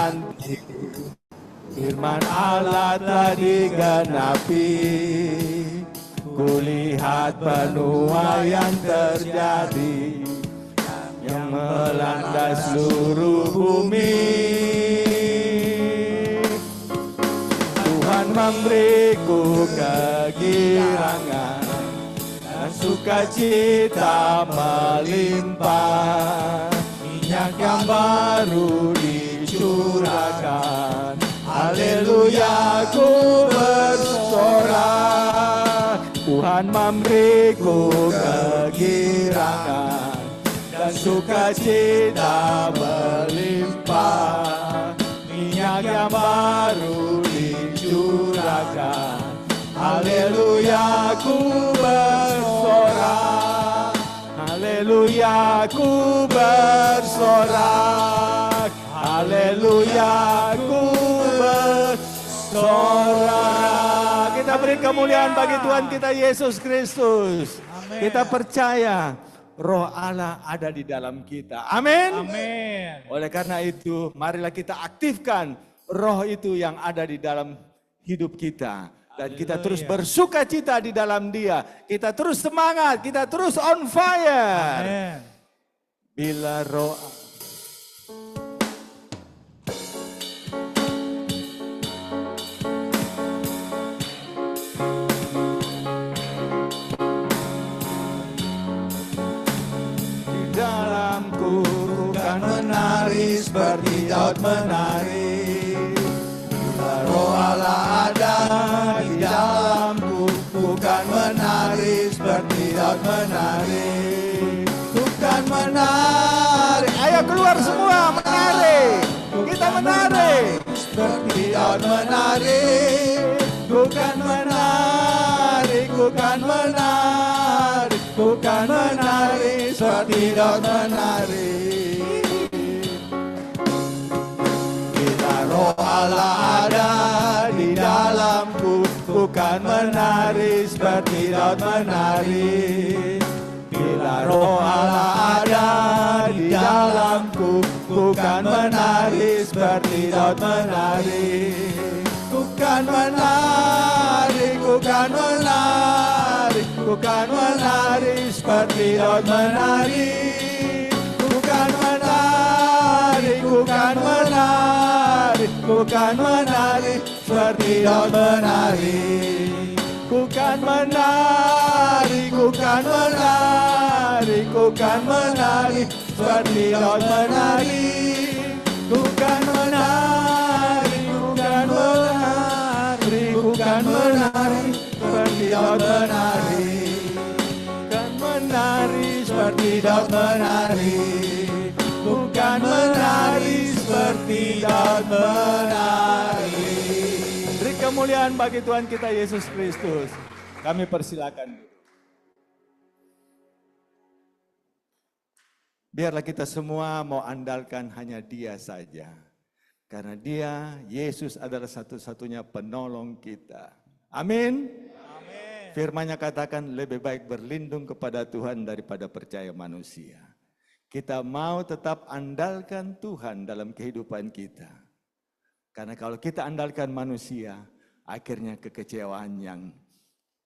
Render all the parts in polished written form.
menanti, firman Allah telah digenapi. Kulihat benua yang terjadi, yang melanda seluruh bumi. Tuhan memberiku kegirangan dan sukacita melimpah. Minyak yang baru dicurahkan, haleluya ku bersorak. Tuhan memberiku kegirangan dan sukacita melimpah. Minyak yang baru dicurahkan, haleluya ku bersorak. Haleluya ku bersorak. Haleluya ku bersorak. Kita beri kemuliaan bagi Tuhan kita Yesus Kristus. Amen. Kita percaya Roh Allah ada di dalam kita. Amin. Amin. Oleh karena itu, marilah kita aktifkan roh itu yang ada di dalam hidup kita. Dan kita terus bersuka cita di dalam Dia. Kita terus semangat, kita terus on fire. Amin. Bila roh dalamku bukan menari seperti Daud menari. Bila roh Allah ada di dalamku, bukan menari seperti Daud menari. Bukan menari. Ayo keluar semua menari. Kita menari seperti Daud menari. Bukan menari, bukan menari, bukan menari seperti Daud menari. Bila roh Allah ada di dalamku, bukan menari seperti Daud menari. Bila roh Allah ada di dalamku, bukan menari seperti Daud menari. Bukan menari, bukan menari, bukan menari seperti Daud menari. Bukan menari, bukan menari, bukan menari seperti Daud menari. Bukan menari, bukan menari, bukan menari seperti Daud menari. Bukan menari, bukan menari, bukan menari seperti Daud menari. Bukan menari seperti Daud menari. Bukan menari seperti Daud menari. Beri kemuliaan bagi Tuhan kita Yesus Kristus. Kami persilakan. Biarlah kita semua mau andalkan hanya Dia saja. Karena Dia, Yesus adalah satu-satunya penolong kita. Amin. Amin. Firman-Nya katakan lebih baik berlindung kepada Tuhan daripada percaya manusia. Kita mau tetap andalkan Tuhan dalam kehidupan kita. Karena kalau kita andalkan manusia, akhirnya kekecewaan yang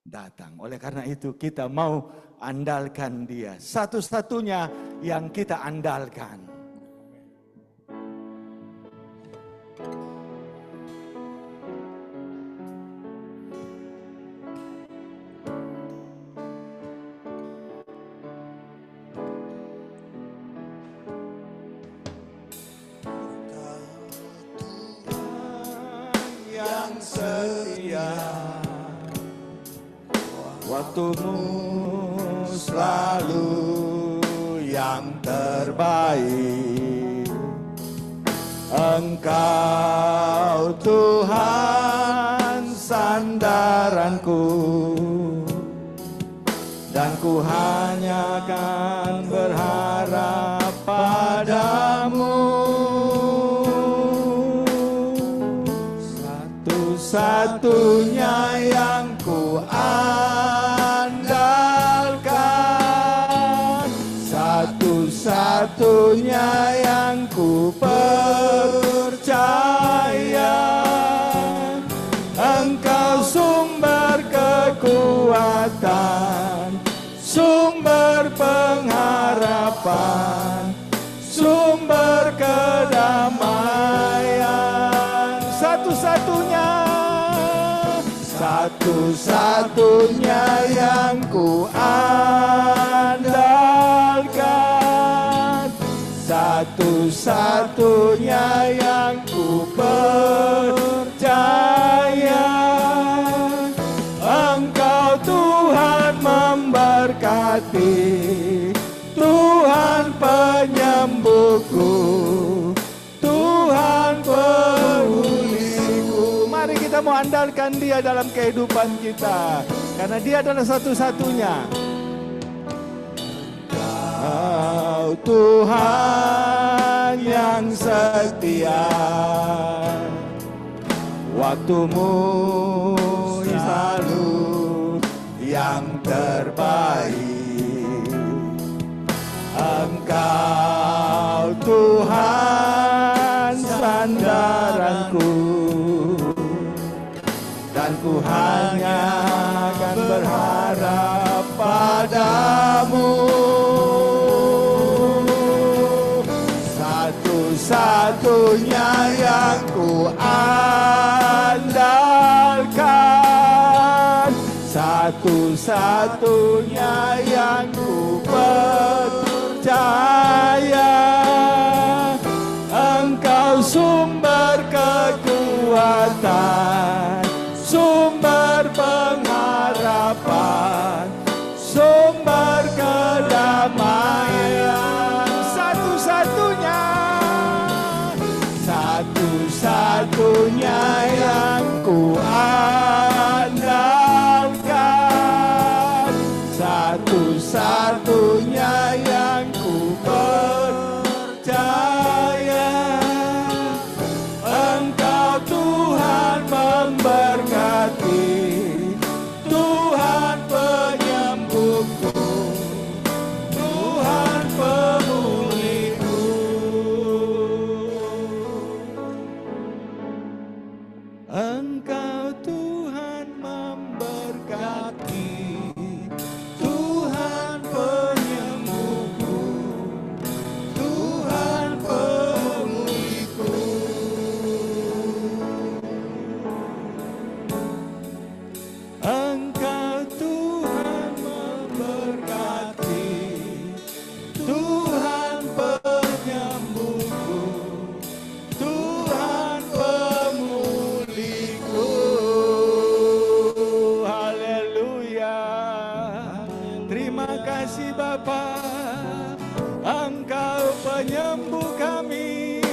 datang. Oleh karena itu kita mau andalkan Dia. Satu-satunya yang kita andalkan. Yang setia, waktumu selalu yang terbaik. Engkau Tuhan sandaranku, dan ku hanya akan berharap padamu. Satu-satunya yang ku andalkan, satu-satunya yang ku percaya. satu-satunya, satu-satunya yang ku andalkan, satu-satunya yang ku percaya. Engkau Tuhan memberkati, Tuhan penyembuhku, Tuhan pemulihku. Mari kita mau andalkan Dia dalam kehidupan kita, karena Dia adalah satu-satunya. Kau Tuhan yang setia, waktumu selalu yang terbaik. Engkau Tuhan sandaranku, dan ku hanya akan berharap padamu. Satu-satunya yang ku andalkan, satu-satunya yang ku percaya. Engkau sumber kekuatan, sumber pengharapan, sumber kedamaian. Satu-satunya, satu-satunya yang ku andalkan, satu-satunya yang ku percaya. Engkau Tuhan memberkati, Tuhan penyembuhku, Tuhan pemulihku. Engkau Tuhan memberkati, Tuhan penyembuhku, Tuhan pemulihku. Engkau Tuhan memberkati, Tuhan penyembuhku, Tuhan pemulihku. Haleluya. Terima kasih Bapa, Engkau penyembuh kami,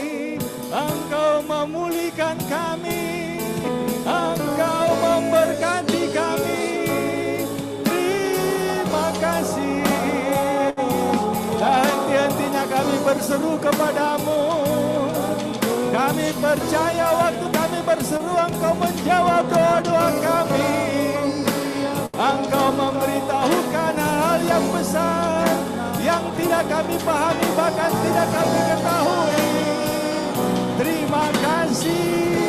Engkau memulihkan kami, Engkau memberkati kami. Terima kasih. Henti-hentinya kami berseru kepadamu. Kami percaya waktu kami berseru, Engkau menjawab doa-doa kami. Engkau memberitahukan hal-hal yang besar yang tidak kami pahami, bahkan tidak kami ketahui. Terima kasih.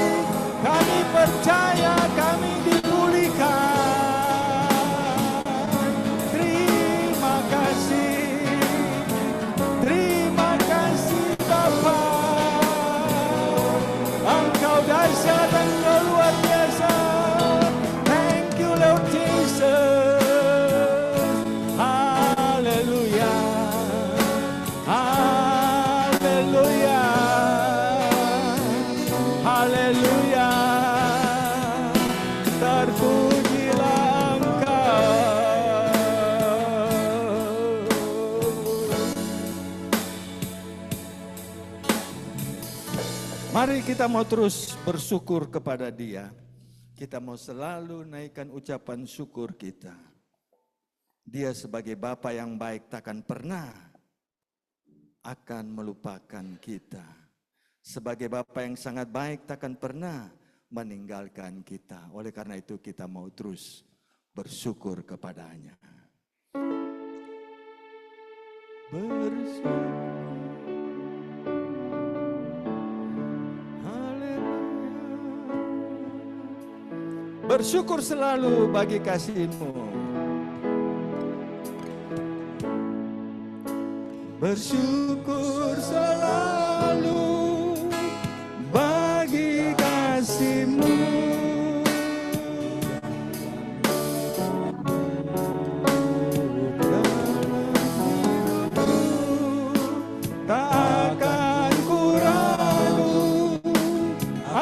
Kami percaya kami dipulihkan. Terima kasih. Terima kasih Bapa. Engkau dahsyat, Engkau luar biasa. Thank you Lord Jesus. Haleluya. Haleluya. Haleluya. Terpujilah Engkau. Mari kita mau terus bersyukur kepada Dia. Kita mau selalu naikkan ucapan syukur kita. Dia sebagai Bapa yang baik takkan pernah akan melupakan kita. Sebagai Bapa yang sangat baik takkan pernah meninggalkan kita. Oleh karena itu kita mau terus bersyukur kepadanya. Bersyukur. Bersyukur selalu bagi kasih-Mu. Bersyukur selalu bagi kasih-Mu.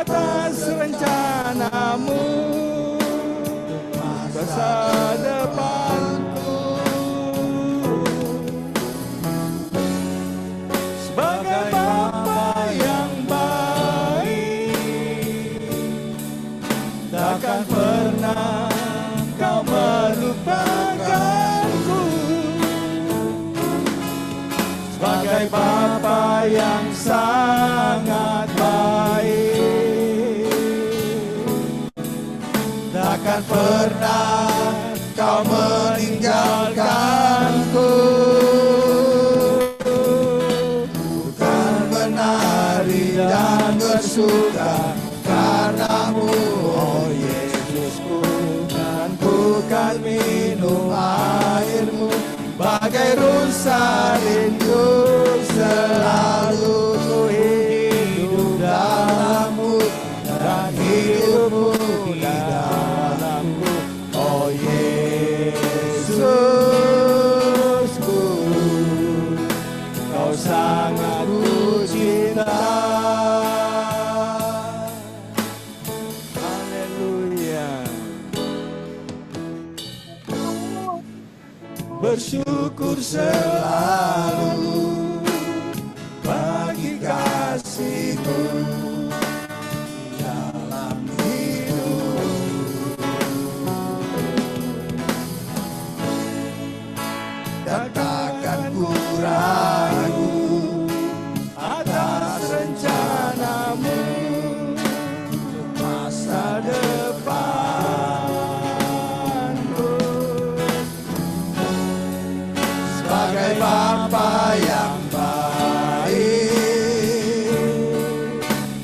atas rencanamu masa depanku. Sebagai Bapa yang baik, takkan pernah kau melupakanku. Sebagai Bapa yang sangat baik, takkan pernah kau meninggalkanku. Bukan menari dan bersuka karenamu, oh Yesusku, dan bukan minum airmu. Bagai rusa rindu selalu ku hidup dalammu, dan hidupmu di dalamku, oh Yesusku, kau sangat ku cinta. Haleluya. Bersyukur selalu bagi kasih-Mu dalam hidup, dan takkan ku ragu atas rencana-Mu masa depan. Sebagai Bapa yang baik,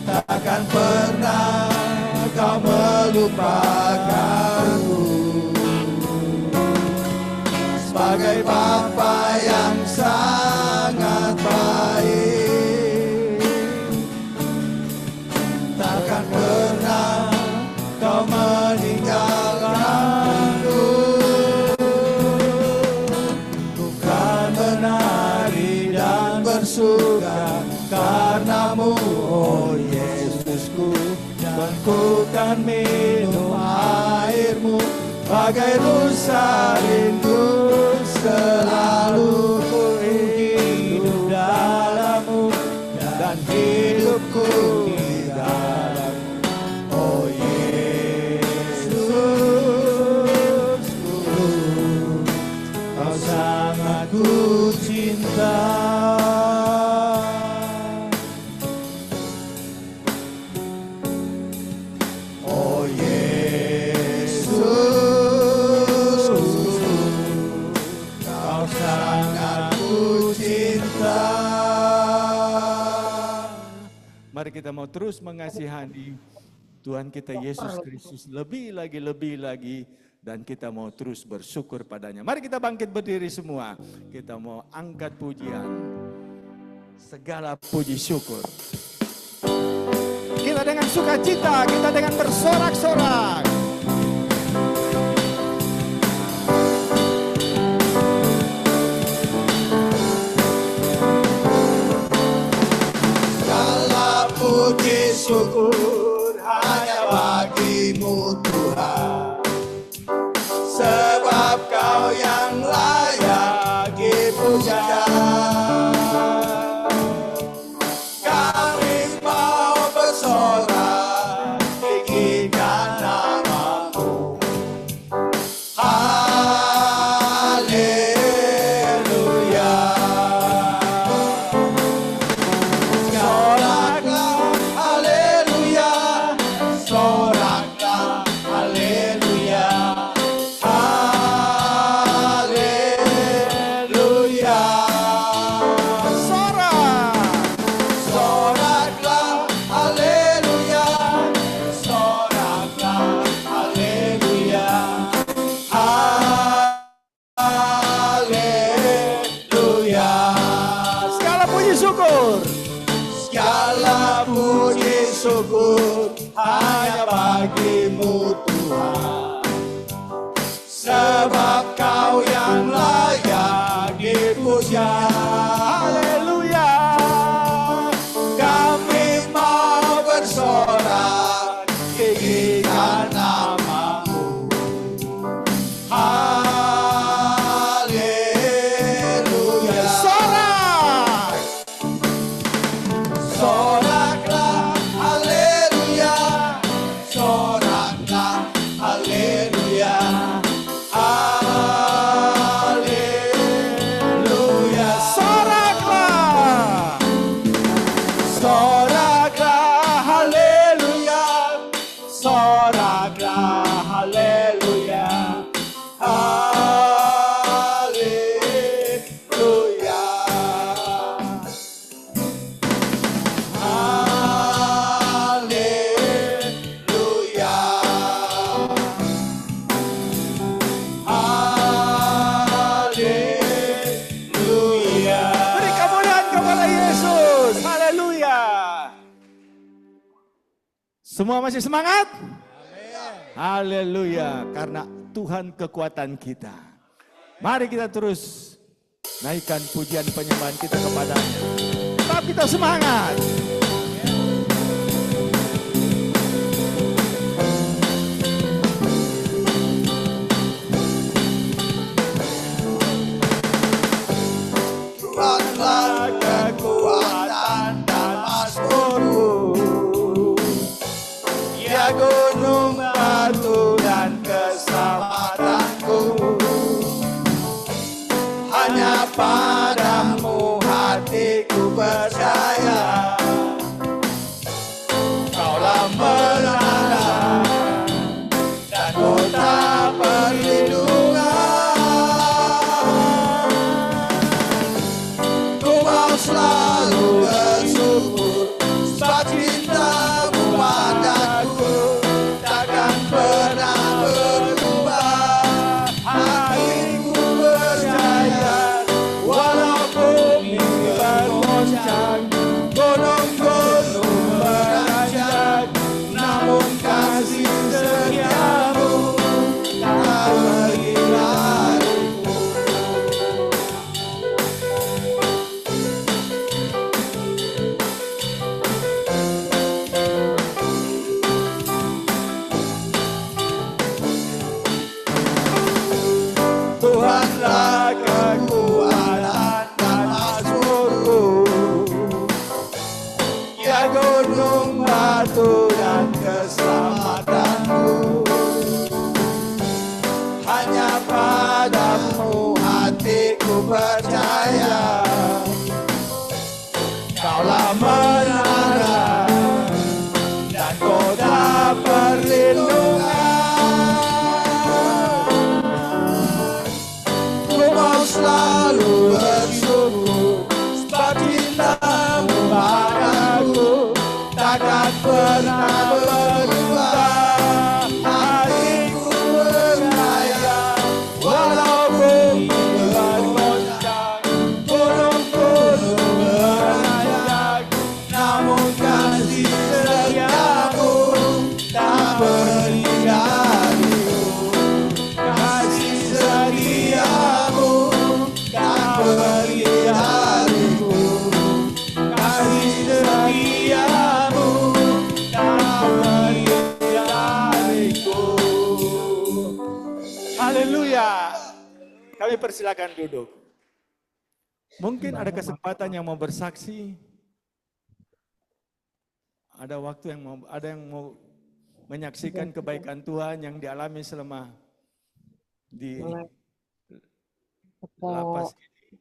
takkan pernah kau melupakanku. Sebagai Bapa yang sangat baik, takkan pernah kau meninggalkanku. Menari dan bersuka karenamu, oh Yesusku, dan ku kan minum airmu. Bagai rusa rindu selalu ku hidup dalammu, dan hidupku di dalammu, oh Yesusku, kau sangat ku cinta. Oh Yesus, kau sangat ku cinta. Mari kita mau terus mengasihani Tuhan kita Yesus Kristus lebih lagi, dan kita mau terus bersyukur padanya. Mari kita bangkit berdiri semua. Kita mau angkat pujian. Segala puji syukur. Kita dengan sukacita, kita dengan bersorak-sorak. Segala puji syukur hanya bagi-Mu Tuhan. Sebab Kau yang layak dipuja. Kami mau bersorak tinggikan nama-Mu. Haleluya. Soraklah haleluya, soraklah haleluya. Syukur hanya bagi-Mu Tuhan, sebab Kau yang layak dipuja. Haleluya. Kami mau bersorak Semua masih semangat? Haleluya, karena Tuhan kekuatan kita. Mari kita terus naikkan pujian penyembahan kita kepadanya. Tetap kita semangat. Tuhanlah kekuatan dan mazmurku, ya gunung batu dan keselamatanku. Hanya padamu hatiku percaya, Kaulah menara dan kota perlindungan. Ku mau selalu bersyukur sebab cintamu padaku takkan pernah berubah. Hatiku percaya walau bumi bergoncang, gunung-gunung beranjak, namun kasih setiamu tak pergi dariku. Tuhanlah kekuatan dan mazmurku, ya gunung batu dan keselamatanku. Hanya padamu hatiku percaya, Kaulah menara dan kota perlindungan. Ku mau selalu bersyukur sebab cintamu padaku takkan pernah berubah. Hatiku percaya walau bumi bergoncang, gunung-gunung beranjak, namun kasih setiamu tak pergi dariku. Kasih setiamu tak pergi dariku. Kasih setiamu tak pergi dariku. Haleluya. Kami persilakan duduk. Mungkin ada kesempatan yang mau bersaksi. Ada waktu yang mau menyaksikan kebaikan Tuhan yang dialami selama di lapas ini.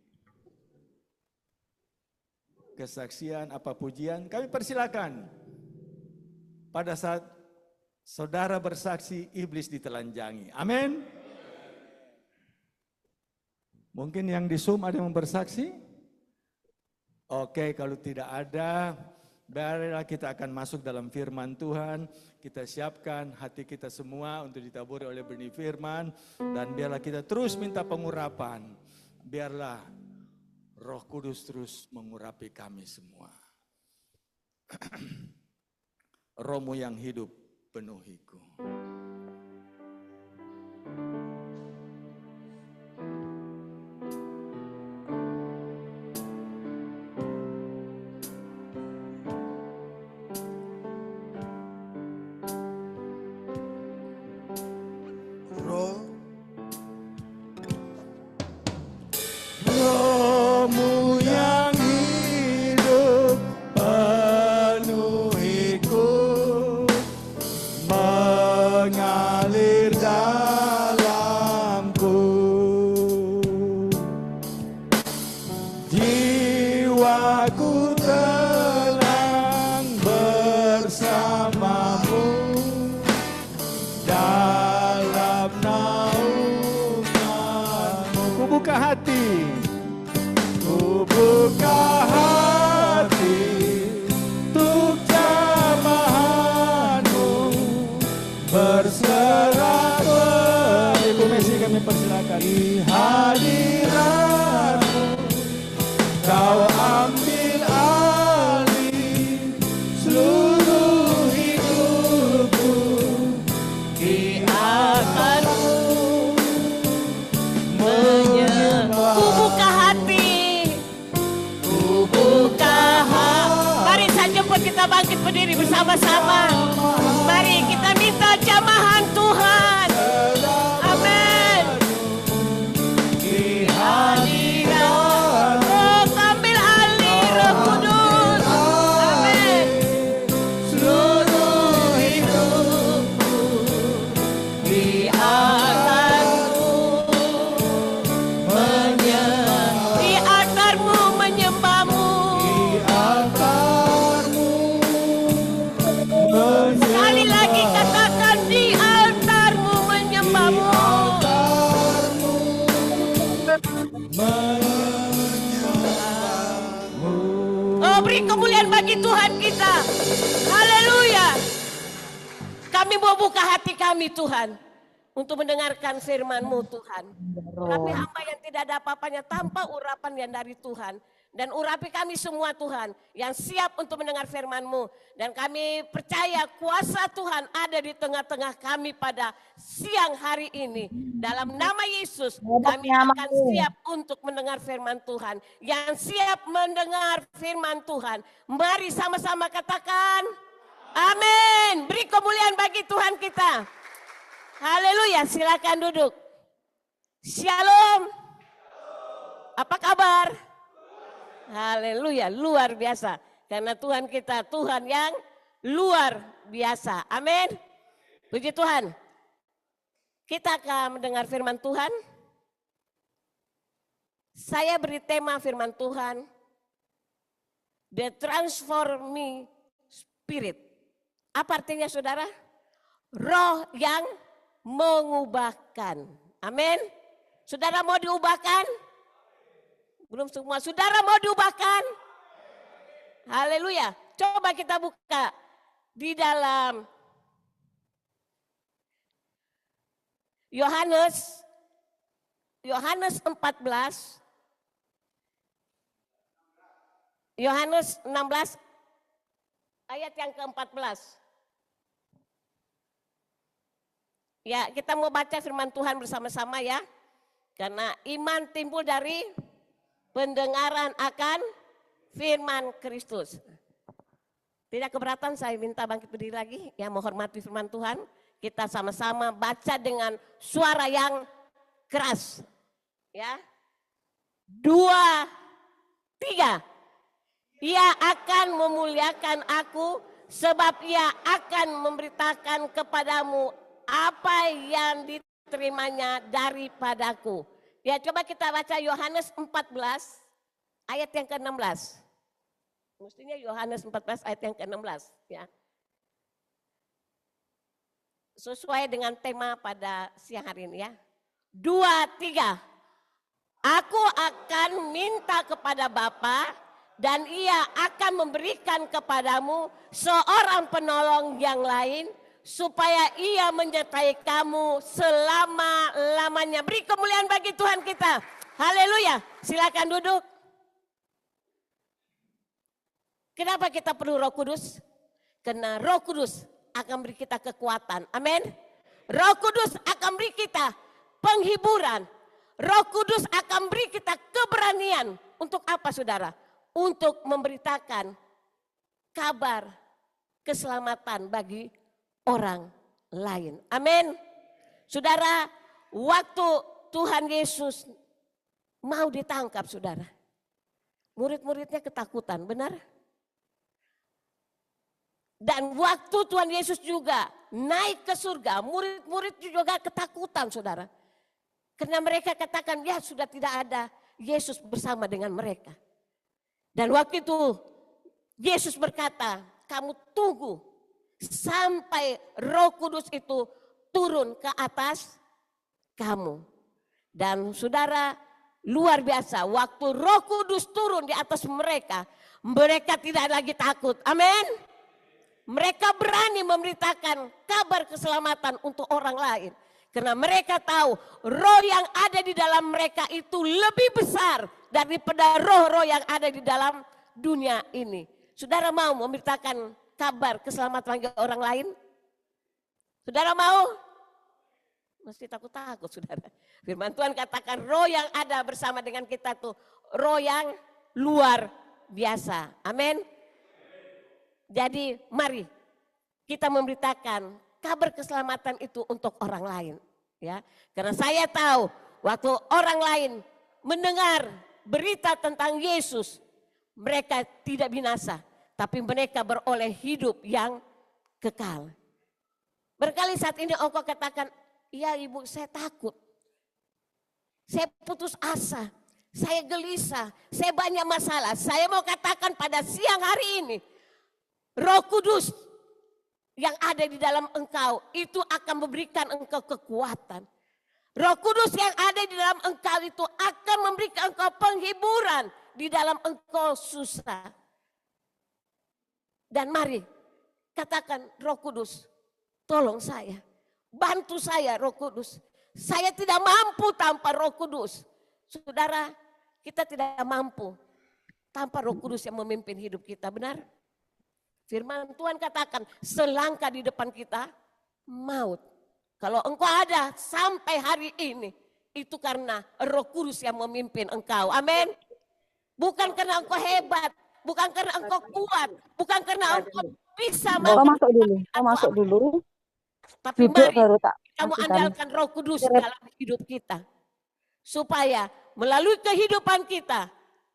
Kesaksian apa pujian, kami persilakan. Pada saat saudara bersaksi, iblis ditelanjangi. Amin. Mungkin yang di Zoom ada yang bersaksi? Oke, kalau tidak ada, biarlah kita akan masuk dalam firman Tuhan. Kita siapkan hati kita semua untuk ditaburi oleh benih firman. Dan biarlah kita terus minta pengurapan. Biarlah Roh Kudus terus mengurapi kami semua. Roh-Mu yang hidup penuhiku. Roh-Mu yang hidup penuhiku, bersama-sama. Mari kita minta jamahan Tuhan. Amin. Di hadirat Roh, ambil alih Roh Kudus. Amin. Seluruh hidupku di altarmu menyembahmu. Sekali lagi katakan, di altarmu menyembahmu. Oh, beri kemuliaan bagi Tuhan kita. Haleluya. Kami mau buka hati kami Tuhan, untuk mendengarkan firman-Mu Tuhan. Kami hamba yang tidak ada apa-apanya tanpa urapan yang dari Tuhan. Dan urapi kami semua Tuhan yang siap untuk mendengar firman-Mu. Dan kami percaya kuasa Tuhan ada di tengah-tengah kami pada siang hari ini. Dalam nama Yesus kami akan siap untuk mendengar firman Tuhan. Yang siap mendengar firman Tuhan, mari sama-sama katakan amin. Beri kemuliaan bagi Tuhan kita. Haleluya, silakan duduk. Shalom. Apa kabar? Haleluya, luar biasa. Karena Tuhan kita Tuhan yang luar biasa. Amin. Puji Tuhan. Kita akan mendengar firman Tuhan. Saya beri tema firman Tuhan, The Transforming Spirit. Apa artinya saudara? Roh yang mengubahkan. Amin. Saudara mau diubahkan? Belum semua. Saudara mau diubahkan? Haleluya. Coba kita buka di dalam Yohanes 14. Yohanes 16 ayat yang ke-14. Ya, kita mau baca firman Tuhan bersama-sama ya. Karena iman timbul dari pendengaran akan firman Kristus. Tidak keberatan saya minta bangkit berdiri lagi yang menghormati firman Tuhan. Kita sama-sama baca dengan suara yang keras. Ya. 2, 3. Ia akan memuliakan aku sebab ia akan memberitakan kepadamu apa yang diterimanya daripadaku. Ya, coba kita baca Yohanes 14 ayat yang ke-16. Mestinya Yohanes 14 ayat yang ke-16 ya. Sesuai dengan tema pada siang hari ini ya. 2, 3. Aku akan minta kepada Bapa dan ia akan memberikan kepadamu seorang penolong yang lain, supaya ia menyertai kamu selama-lamanya. Beri kemuliaan bagi Tuhan kita. Haleluya. Silakan duduk. Kenapa kita perlu Roh Kudus? Karena Roh Kudus akan beri kita kekuatan. Amin. Roh Kudus akan beri kita penghiburan. Roh Kudus akan beri kita keberanian. Untuk apa saudara? Untuk memberitakan kabar keselamatan bagi orang lain. Amin. Saudara, waktu Tuhan Yesus mau ditangkap saudara, murid-muridnya ketakutan, benar? Dan waktu Tuhan Yesus juga naik ke surga, murid-murid juga ketakutan saudara. Karena mereka katakan, ya sudah tidak ada Yesus bersama dengan mereka. Dan waktu itu Yesus berkata, kamu tunggu sampai Roh Kudus itu turun ke atas kamu. Dan saudara, luar biasa, waktu Roh Kudus turun di atas mereka, mereka tidak lagi takut. Amin. Mereka berani memberitakan kabar keselamatan untuk orang lain. Karena mereka tahu roh yang ada di dalam mereka itu lebih besar daripada roh-roh yang ada di dalam dunia ini. Saudara mau memberitakan kabar keselamatan bagi orang lain? Saudara mau? Mesti takut-takut saudara. Firman Tuhan katakan roh yang ada bersama dengan kita tuh roh yang luar biasa. Amin. Jadi mari kita memberitakan kabar keselamatan itu untuk orang lain. Ya, karena saya tahu waktu orang lain mendengar berita tentang Yesus, mereka tidak binasa, tapi mereka beroleh hidup yang kekal. Berkali saat ini engkau katakan, iya ibu saya takut. Saya putus asa, saya gelisah, saya banyak masalah. Saya mau katakan pada siang hari ini, Roh Kudus yang ada di dalam engkau itu akan memberikan engkau kekuatan. Roh Kudus yang ada di dalam engkau itu akan memberikan engkau penghiburan di dalam engkau susah. Dan mari katakan, Roh Kudus, tolong saya, bantu saya Roh Kudus. Saya tidak mampu tanpa Roh Kudus. Saudara, kita tidak mampu tanpa Roh Kudus yang memimpin hidup kita, benar? Firman Tuhan katakan, selangkah di depan kita maut. Kalau engkau ada sampai hari ini, itu karena Roh Kudus yang memimpin engkau. Amin. Bukan karena engkau hebat, bukan karena engkau kuat, bukan karena engkau bisa masuk dulu. Tapi Duduk mari baru tak kamu matikan. andalkan Roh Kudus dalam hidup kita. Supaya melalui kehidupan kita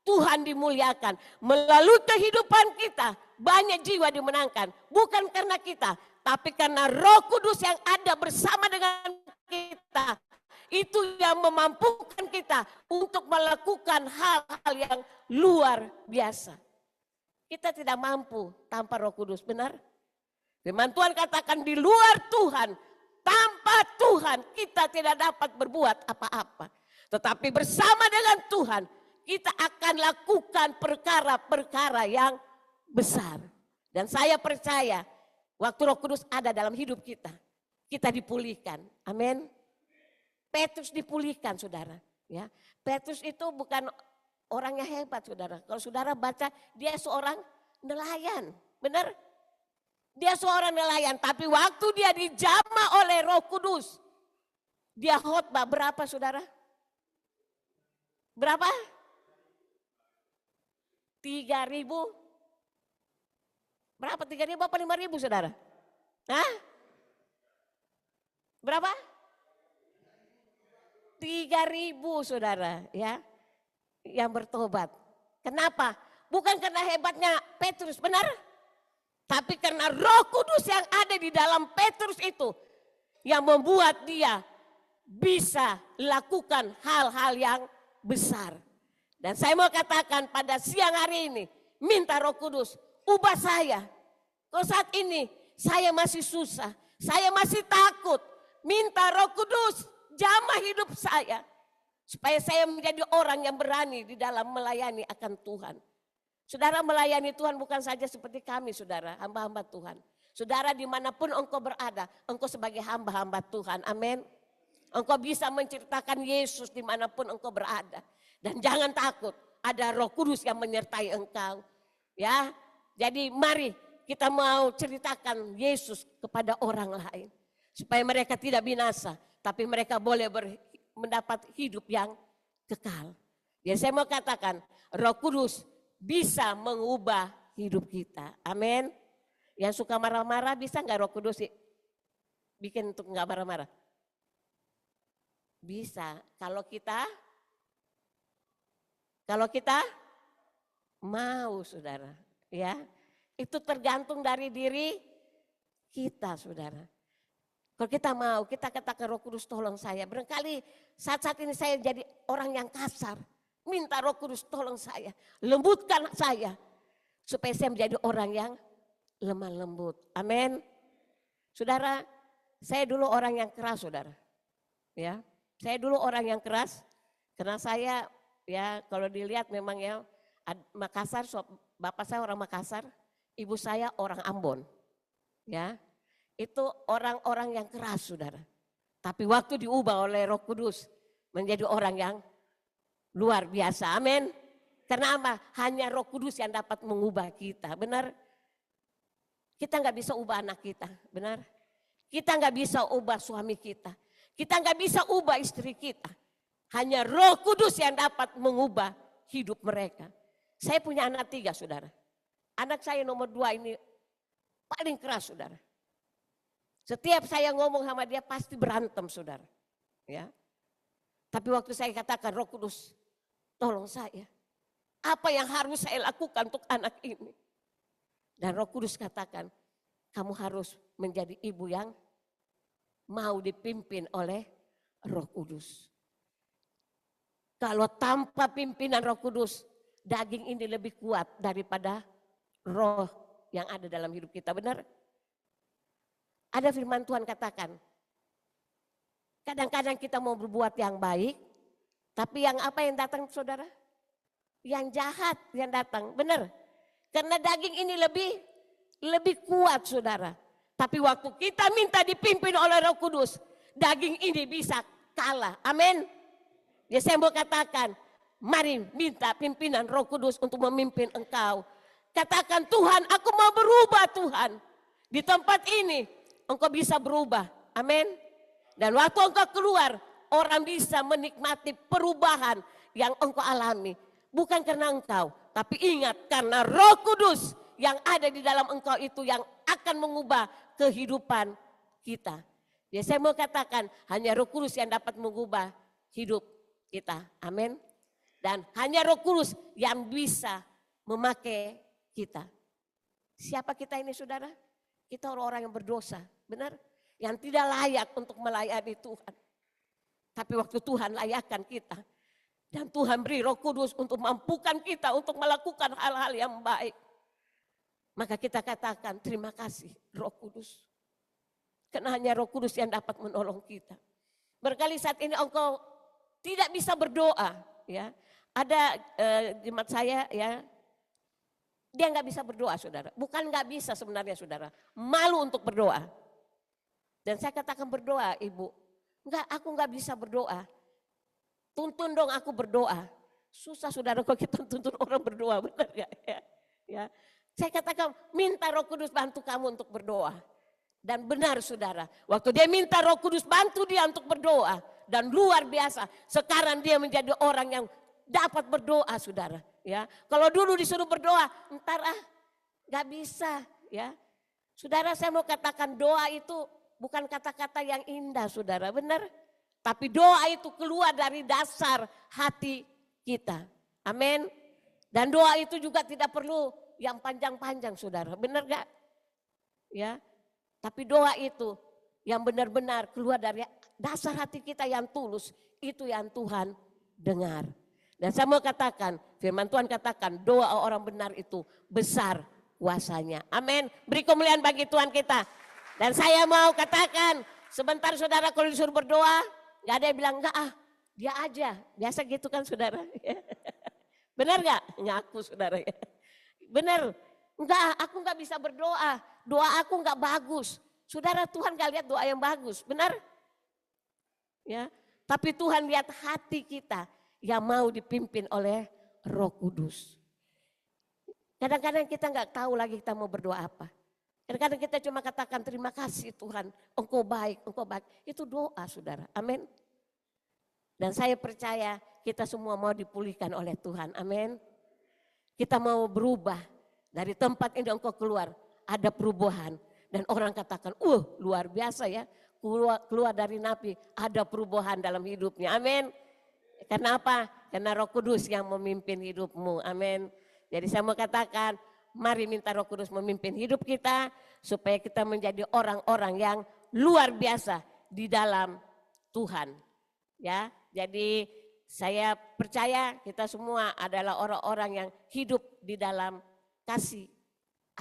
Tuhan dimuliakan. Melalui kehidupan kita banyak jiwa dimenangkan. Bukan karena kita, tapi karena Roh Kudus yang ada bersama dengan kita. Itu yang memampukan kita untuk melakukan hal-hal yang luar biasa. Kita tidak mampu tanpa Roh Kudus, benar? Firman Tuhan katakan di luar Tuhan, tanpa Tuhan kita tidak dapat berbuat apa-apa. Tetapi bersama dengan Tuhan kita akan lakukan perkara-perkara yang besar. Dan saya percaya waktu Roh Kudus ada dalam hidup kita, kita dipulihkan. Amin. Petrus dipulihkan, saudara. Ya, Petrus itu bukan orangnya hebat, saudara. Kalau saudara baca, dia seorang nelayan, benar? Dia seorang nelayan, tapi waktu dia dijamah oleh Roh Kudus, dia khotbah berapa, saudara? Berapa? 3.000? Berapa? 3.000 apa 5.000, saudara? Hah? Berapa? 3.000, saudara, ya, yang bertobat. Kenapa? Bukan karena hebatnya Petrus, benar? Tapi karena Roh Kudus yang ada di dalam Petrus itu yang membuat dia bisa lakukan hal-hal yang besar. Dan saya mau katakan pada siang hari ini, minta Roh Kudus, ubah saya. Kalau saat ini saya masih susah, saya masih takut, minta Roh Kudus jamah hidup saya. Supaya saya menjadi orang yang berani di dalam melayani akan Tuhan. Saudara, melayani Tuhan bukan saja seperti kami, saudara, hamba-hamba Tuhan. Saudara, dimanapun engkau berada, engkau sebagai hamba-hamba Tuhan, amin. Engkau bisa menceritakan Yesus dimanapun engkau berada. Dan jangan takut, ada Roh Kudus yang menyertai engkau. Ya, jadi mari kita mau ceritakan Yesus kepada orang lain. Supaya mereka tidak binasa, tapi mereka boleh mendapat hidup yang kekal. Jadi saya mau katakan, Roh Kudus bisa mengubah hidup kita. Amin. Yang suka marah-marah bisa nggak Roh Kudus bikin untuk nggak marah-marah? Bisa. Kalau kita mau, saudara, ya, itu tergantung dari diri kita, saudara. Kalau kita mau, kita katakan Roh Kudus tolong saya. Barangkali saat-saat ini saya jadi orang yang kasar. Minta Roh Kudus tolong saya, lembutkan saya. Supaya saya menjadi orang yang lemah lembut. Amin. Saudara, saya dulu orang yang keras, saudara. Ya, saya dulu orang yang keras. Karena saya, ya kalau dilihat memang ya, Makassar, bapak saya orang Makassar, ibu saya orang Ambon. Ya, itu orang-orang yang keras, saudara. Tapi waktu diubah oleh Roh Kudus menjadi orang yang luar biasa, amin. Karena apa? Hanya Roh Kudus yang dapat mengubah kita, benar? Kita nggak bisa ubah anak kita, benar? Kita nggak bisa ubah suami kita. Kita nggak bisa ubah istri kita. Hanya Roh Kudus yang dapat mengubah hidup mereka. Saya punya anak 3, saudara. Anak saya nomor 2 ini paling keras, saudara. Setiap saya ngomong sama dia pasti berantem, saudara. Ya. Tapi waktu saya katakan, Roh Kudus, tolong saya. Apa yang harus saya lakukan untuk anak ini? Dan Roh Kudus katakan, kamu harus menjadi ibu yang mau dipimpin oleh Roh Kudus. Kalau tanpa pimpinan Roh Kudus, daging ini lebih kuat daripada roh yang ada dalam hidup kita, benar? Ada firman Tuhan katakan, kadang-kadang kita mau berbuat yang baik, tapi yang apa yang datang, saudara? Yang jahat yang datang, benar? Karena daging ini lebih kuat, saudara. Tapi waktu kita minta dipimpin oleh Roh Kudus, daging ini bisa kalah. Amin. Ya, saya mau katakan, mari minta pimpinan Roh Kudus untuk memimpin engkau. Katakan, Tuhan, aku mau berubah, Tuhan. Di tempat ini engkau bisa berubah. Amin. Dan waktu engkau keluar, orang bisa menikmati perubahan yang engkau alami. Bukan karena engkau, tapi ingat, karena Roh Kudus yang ada di dalam engkau itu yang akan mengubah kehidupan kita. Ya, saya mau katakan, hanya Roh Kudus yang dapat mengubah hidup kita. Amin. Dan hanya Roh Kudus yang bisa memakai kita. Siapa kita ini, saudara? Kita orang-orang yang berdosa, benar? Yang tidak layak untuk melayani Tuhan. Tapi waktu Tuhan layakkan kita, dan Tuhan beri Roh Kudus untuk mampukan kita untuk melakukan hal-hal yang baik, maka kita katakan, terima kasih Roh Kudus. Karena hanya Roh Kudus yang dapat menolong kita. Berkali saat ini engkau tidak bisa berdoa, ya. Ada jemaat saya, ya, dia nggak bisa berdoa, saudara. Bukan nggak bisa sebenarnya, saudara. Malu untuk berdoa. Dan saya katakan, berdoa, Ibu. Enggak, aku nggak bisa berdoa. Tuntun dong aku berdoa. Susah, saudara, kalau kita tuntun orang berdoa, benar gak? Ya. Saya katakan, minta Roh Kudus bantu kamu untuk berdoa. Dan benar, saudara, waktu dia minta Roh Kudus bantu dia untuk berdoa, dan luar biasa, sekarang dia menjadi orang yang dapat berdoa, saudara. Ya, kalau dulu disuruh berdoa, entar nggak bisa, ya. Saudara, saya mau katakan, doa itu bukan kata-kata yang indah, saudara, benar. Tapi doa itu keluar dari dasar hati kita. Amin. Dan doa itu juga tidak perlu yang panjang-panjang, saudara, benar gak? Ya. Tapi doa itu yang benar-benar keluar dari dasar hati kita yang tulus, itu yang Tuhan dengar. Dan saya mau katakan, firman Tuhan katakan, doa orang benar itu besar kuasanya. Amin. Beri kemuliaan bagi Tuhan kita. Dan saya mau katakan, sebentar, saudara, kalau disuruh berdoa, gak ada yang bilang, enggak dia aja. Biasa gitu kan, saudara. Benar gak? Ngaku, saudara. Benar. Enggak, aku gak bisa berdoa. Doa aku gak bagus. Saudara, Tuhan gak lihat doa yang bagus. Benar? Ya. Tapi Tuhan lihat hati kita yang mau dipimpin oleh Roh Kudus. Kadang-kadang kita gak tahu lagi kita mau berdoa apa. Kadang-kadang kita cuma katakan, terima kasih Tuhan, engkau baik, engkau baik. Itu doa, saudara. Amin. Dan saya percaya kita semua mau dipulihkan oleh Tuhan. Amin. Kita mau berubah. Dari tempat ini engkau keluar, ada perubahan. Dan orang katakan, luar biasa ya. Keluar dari napi, ada perubahan dalam hidupnya. Amin. Kenapa? Karena Roh Kudus yang memimpin hidupmu. Amin. Jadi saya mau katakan, mari minta Roh Kudus memimpin hidup kita, supaya kita menjadi orang-orang yang luar biasa di dalam Tuhan. Ya, jadi saya percaya kita semua adalah orang-orang yang hidup di dalam kasih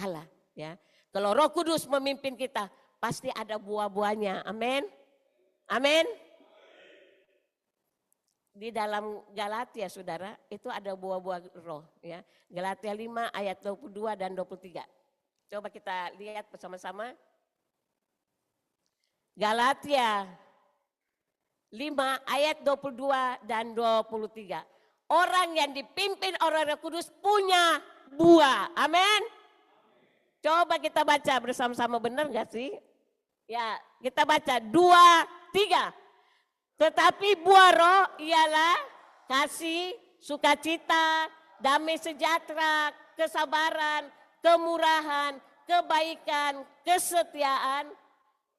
Allah. Ya, kalau Roh Kudus memimpin kita, pasti ada buah-buahnya. Amin. Amin. Di dalam Galatia, saudara, itu ada buah-buah roh. Ya. Galatia 5 ayat 22 dan 23. Coba kita lihat bersama-sama. Galatia 5 ayat 22 dan 23. Orang yang dipimpin oleh Roh Kudus punya buah. Amin. Coba kita baca bersama-sama, benar gak sih? Ya, kita baca 2, 3. Tetapi buah roh ialah kasih, sukacita, damai sejahtera, kesabaran, kemurahan, kebaikan, kesetiaan,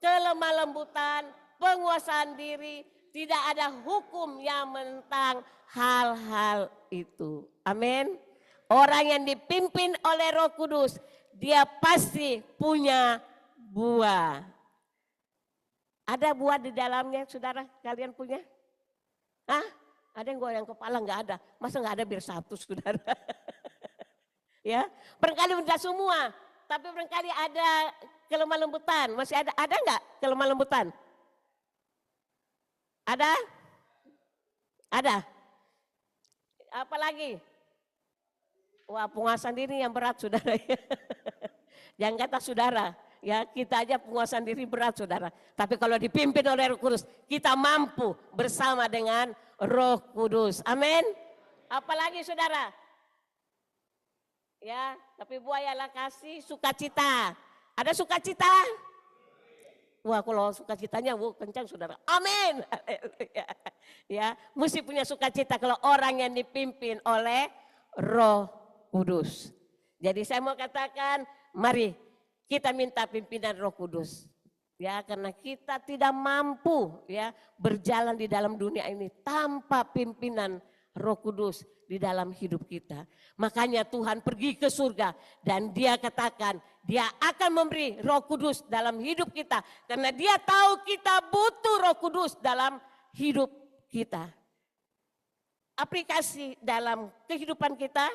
kelemah lembutan, penguasaan diri, tidak ada hukum yang menentang hal-hal itu. Amin. Orang yang dipimpin oleh Roh Kudus, dia pasti punya buah. Ada buah di dalamnya, saudara, kalian punya? Hah? Ada yang goyang kepala? Enggak ada. Masa enggak ada biar satu, saudara? Ya, barangkali udah semua, tapi barangkali ada kelemah lembutan. Masih ada enggak kelemah lembutan? Ada? Ada. Apa lagi? Wah, penguasaan diri yang berat, saudara. Jangan kata saudara, ya kita aja penguasaan diri berat, saudara. Tapi kalau dipimpin oleh Roh Kudus, kita mampu bersama dengan Roh Kudus. Amin. Apalagi saudara? Ya, tapi buayalah kasih, sukacita. Ada sukacita? Wah, kalau sukacitanya kencang, saudara. Amin. Ya, mesti punya sukacita kalau orang yang dipimpin oleh Roh Kudus. Jadi saya mau katakan, mari kita minta pimpinan Roh Kudus. Ya, karena kita tidak mampu ya berjalan di dalam dunia ini tanpa pimpinan Roh Kudus di dalam hidup kita. Makanya Tuhan pergi ke surga dan dia katakan dia akan memberi Roh Kudus dalam hidup kita. Karena dia tahu kita butuh Roh Kudus dalam hidup kita. Aplikasi dalam kehidupan kita,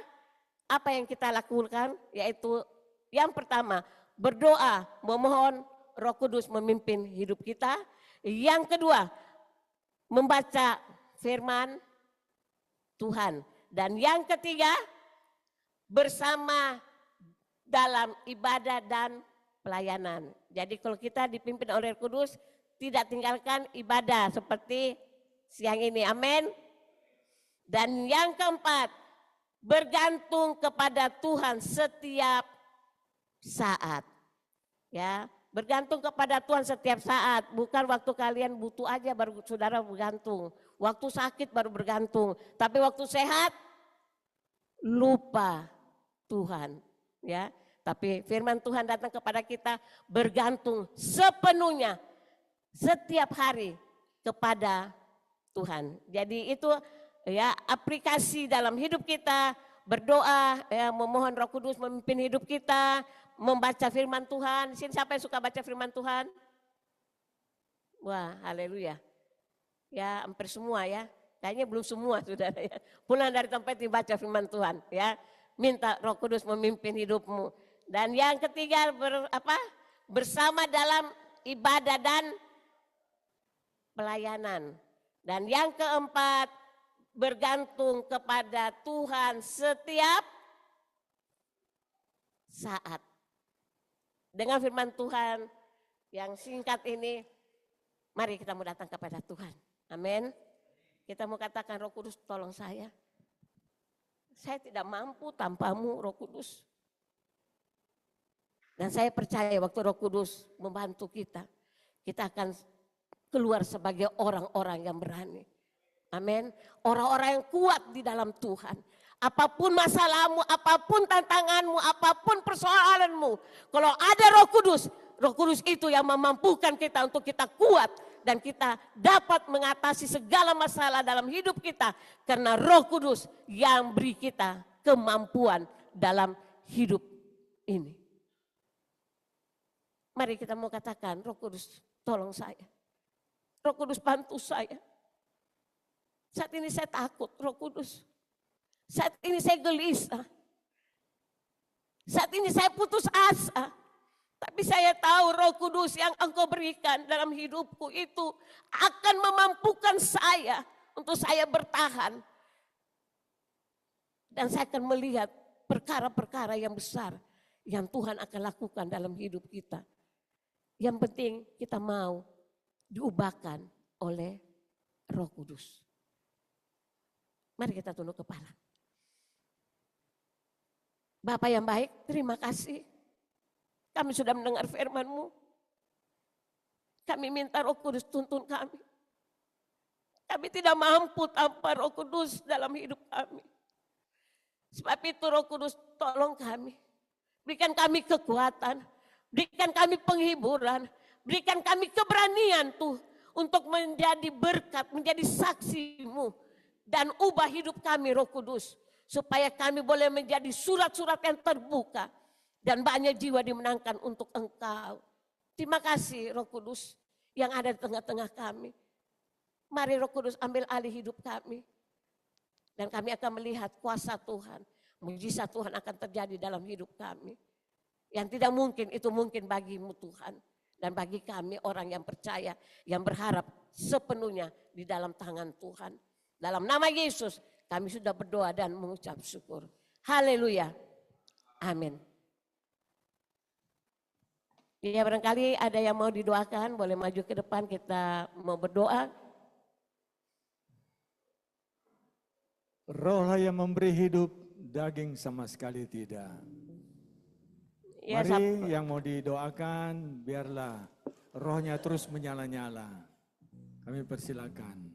apa yang kita lakukan yaitu yang pertama berdoa memohon Roh Kudus memimpin hidup kita. Yang kedua membaca firman Tuhan. Dan yang ketiga bersama dalam ibadah dan pelayanan. Jadi kalau kita dipimpin oleh Roh Kudus tidak tinggalkan ibadah seperti siang ini. Amin. Dan yang keempat bergantung kepada Tuhan setiap saat. Ya, bergantung kepada Tuhan setiap saat. Bukan waktu kalian butuh aja baru saudara bergantung. Waktu sakit baru bergantung. Tapi waktu sehat lupa Tuhan. Ya, tapi firman Tuhan datang kepada kita bergantung sepenuhnya setiap hari kepada Tuhan. Jadi itu ya aplikasi dalam hidup kita, berdoa, ya, memohon Roh Kudus memimpin hidup kita, membaca firman Tuhan. Di sini siapa yang suka baca firman Tuhan? Wah, haleluya. Ya, hampir semua ya. Kayaknya belum semua saudara ya. Pulang dari tempat ini baca firman Tuhan ya. Minta Roh Kudus memimpin hidupmu. Dan yang ketiga bersama dalam ibadah dan pelayanan. Dan yang keempat bergantung kepada Tuhan setiap saat. Dengan firman Tuhan yang singkat ini, mari kita mau datang kepada Tuhan. Amin. Kita mau katakan, Roh Kudus tolong saya. Saya tidak mampu tanpamu, Roh Kudus. Dan saya percaya waktu Roh Kudus membantu kita, kita akan keluar sebagai orang-orang yang berani. Amin. Orang-orang yang kuat di dalam Tuhan. Apapun masalahmu, apapun tantanganmu, apapun persoalanmu. Kalau ada Roh Kudus itu yang memampukan kita untuk kita kuat. Dan kita dapat mengatasi segala masalah dalam hidup kita. Karena Roh Kudus yang beri kita kemampuan dalam hidup ini. Mari kita mau katakan, Roh Kudus tolong saya. Roh Kudus bantu saya. Saat ini saya takut, Roh Kudus. Saat ini saya gelisah. Saat ini saya putus asa. Tapi saya tahu Roh Kudus yang Engkau berikan dalam hidupku itu akan memampukan saya untuk saya bertahan. Dan saya akan melihat perkara-perkara yang besar yang Tuhan akan lakukan dalam hidup kita. Yang penting kita mau diubahkan oleh Roh Kudus. Mari kita tunduk kepala. Bapa yang baik, terima kasih. Kami sudah mendengar firman-Mu. Kami minta Roh Kudus tuntun kami. Kami tidak mampu tanpa Roh Kudus dalam hidup kami. Sebab itu Roh Kudus tolong kami. Berikan kami kekuatan. Berikan kami penghiburan. Berikan kami keberanian Tuh untuk menjadi berkat, menjadi saksi-Mu. Dan ubah hidup kami Roh Kudus. Supaya kami boleh menjadi surat-surat yang terbuka. Dan banyak jiwa dimenangkan untuk Engkau. Terima kasih Roh Kudus yang ada di tengah-tengah kami. Mari Roh Kudus ambil alih hidup kami. Dan kami akan melihat kuasa Tuhan. Mujizat Tuhan akan terjadi dalam hidup kami. Yang tidak mungkin itu mungkin bagi-Mu Tuhan. Dan bagi kami orang yang percaya, yang berharap sepenuhnya di dalam tangan Tuhan. Dalam nama Yesus kami sudah berdoa dan mengucap syukur. Haleluya. Amin. Ya barangkali ada yang mau didoakan, boleh maju ke depan kita mau berdoa. Rohlah yang memberi hidup, daging sama sekali tidak. Ya, Mari yang mau didoakan, biarlah rohnya terus menyala-nyala. Kami persilakan.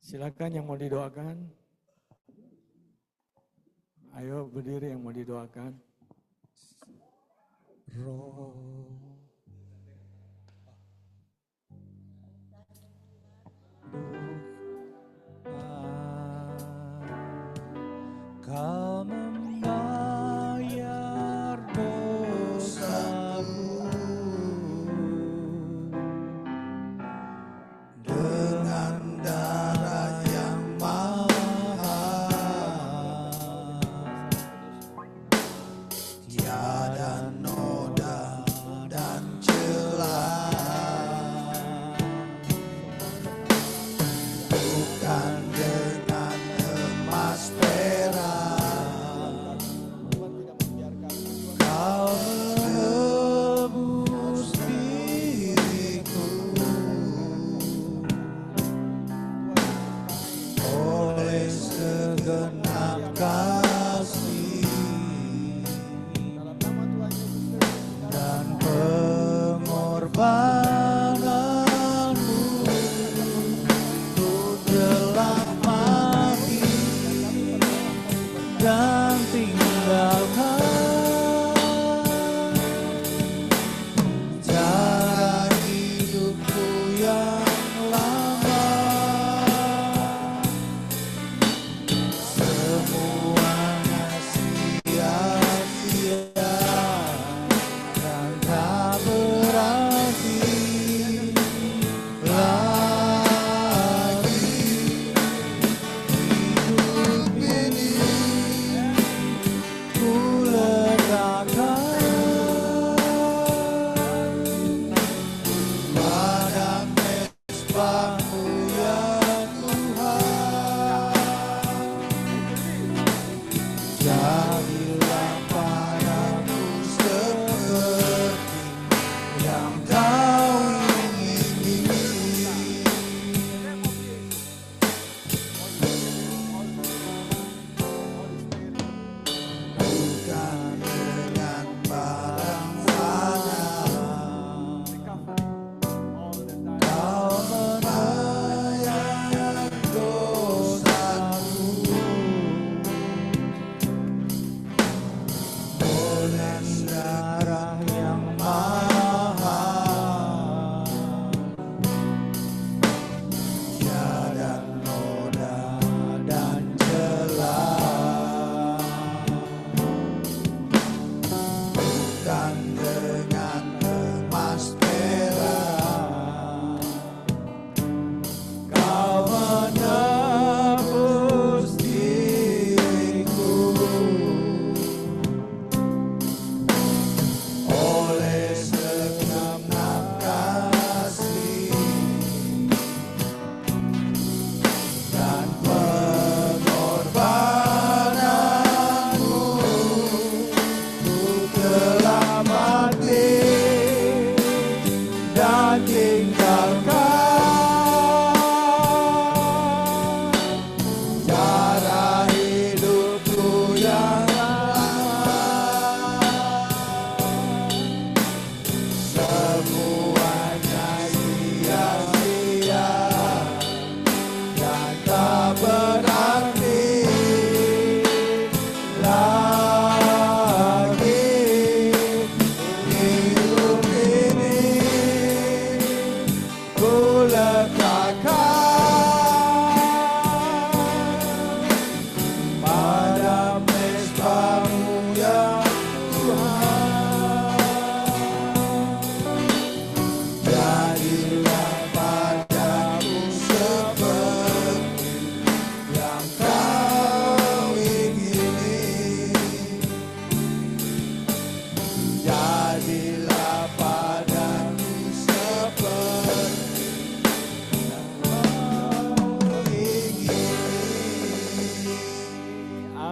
Silakan yang mau didoakan. Ayo berdiri yang mau didoakan. Roh Kau membayar dosaku dengan darah yang mahal, tiada noda dan celah, bukan dengan emas perak. Kau menebus diriku oleh segenap kasih dan pengorbananmu. Ku telah mati dan tinggalkan cara hidupku yang lama. Semua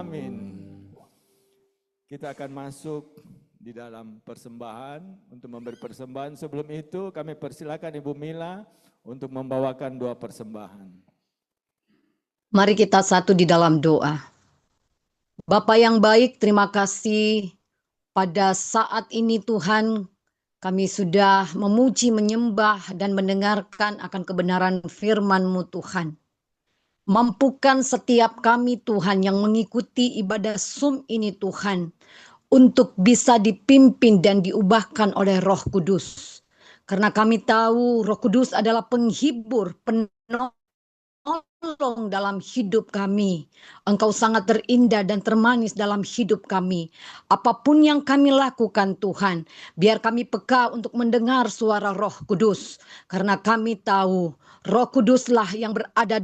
Amin. Kita akan masuk di dalam persembahan untuk memberi persembahan. Sebelum itu kami persilakan Ibu Mila untuk membawakan doa persembahan. Mari kita satu di dalam doa. Bapa yang baik, terima kasih pada saat ini Tuhan kami sudah memuji, menyembah, dan mendengarkan akan kebenaran firman-Mu Tuhan. Mampukan setiap kami Tuhan yang mengikuti ibadah Zoom ini Tuhan untuk bisa dipimpin dan diubahkan oleh Roh Kudus. Karena kami tahu Roh Kudus adalah penghibur, penolong dalam hidup kami. Engkau sangat terindah dan termanis dalam hidup kami. Apapun yang kami lakukan Tuhan, biar kami peka untuk mendengar suara Roh Kudus. Karena kami tahu Roh Kuduslah yang berada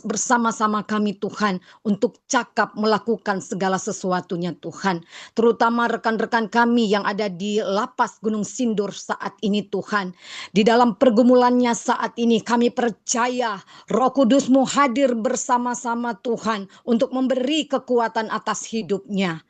bersama-sama kami Tuhan untuk cakap melakukan segala sesuatunya Tuhan. Terutama rekan-rekan kami yang ada di lapas Gunung Sindur saat ini Tuhan. Di dalam pergumulannya saat ini kami percaya Roh Kudus-Mu hadir bersama-sama Tuhan untuk memberi kekuatan atas hidupnya.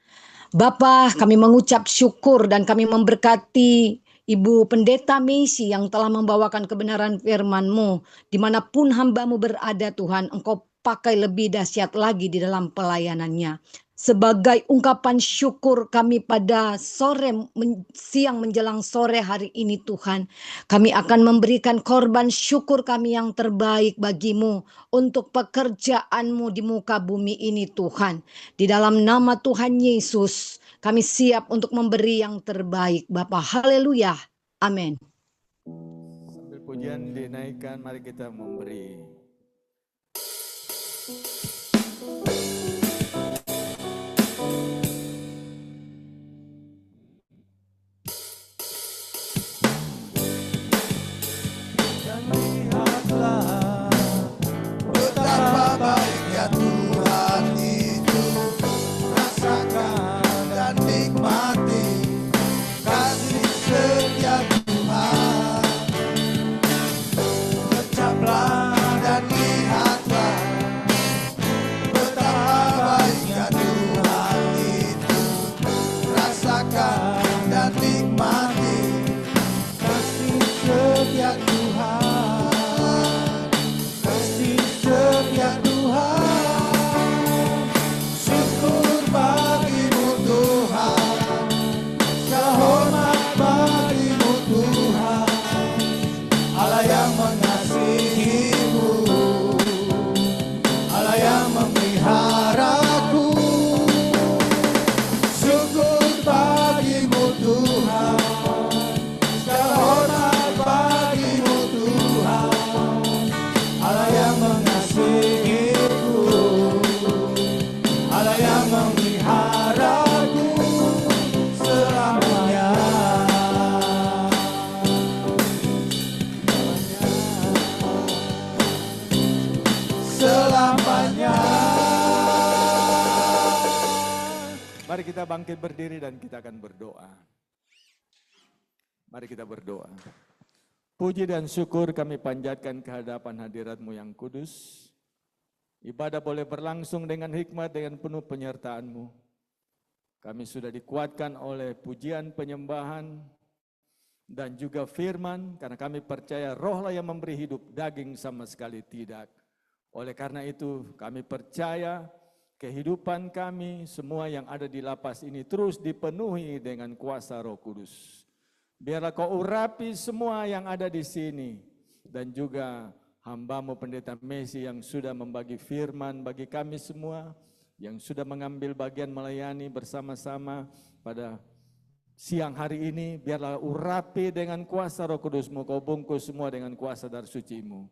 Bapa, kami mengucap syukur dan kami memberkati Ibu Pendeta Meisi yang telah membawakan kebenaran firman-Mu. Dimanapun hamba-Mu berada Tuhan, Engkau pakai lebih dahsyat lagi di dalam pelayanannya. Sebagai ungkapan syukur kami pada siang menjelang sore hari ini Tuhan. Kami akan memberikan korban syukur kami yang terbaik bagi-Mu untuk pekerjaan-Mu di muka bumi ini Tuhan. Di dalam nama Tuhan Yesus, kami siap untuk memberi yang terbaik Bapa. Haleluya. Amin. Sambil pujian dinaikkan, mari kita memberi. Dan lihatlah betapa baiknya Tuhan itu. Rasakan dan nikmati kasih setia Tuhan. Ucaplah dan lihatlah betapa baiknya Tuhan itu. Rasakan dan nikmati kasih setia Tuhan. Kasih setia Tuhan. Syukur bagimu Tuhan. Segala hormat bagimu Tuhan. Allah yang mengasihimu, Allah yang memeliharaku. Syukur bagimu Tuhan. Segala hormat bagimu Tuhan. Allah yang mengasihiku, Allah yang memeliharaku selamanya. Selamanya. Mari kita bangkit berdiri dan kita akan berdoa. Mari kita berdoa. Puji dan syukur kami panjatkan ke hadapan hadirat-Mu yang kudus. Ibadah boleh berlangsung dengan hikmat, dengan penuh penyertaan-Mu. Kami sudah dikuatkan oleh pujian penyembahan dan juga firman, karena kami percaya Roh-Lah yang memberi hidup, daging sama sekali tidak. Oleh karena itu kami percaya kehidupan kami, semua yang ada di lapas ini terus dipenuhi dengan kuasa Roh Kudus. Biarlah Kau urapi semua yang ada di sini, dan juga hamba-Mu Pendeta Meisi yang sudah membagi firman bagi kami semua, yang sudah mengambil bagian melayani bersama-sama pada siang hari ini. Biarlah urapi dengan kuasa Roh Kudus-Mu, Kau bungkus semua dengan kuasa dar suci-Mu.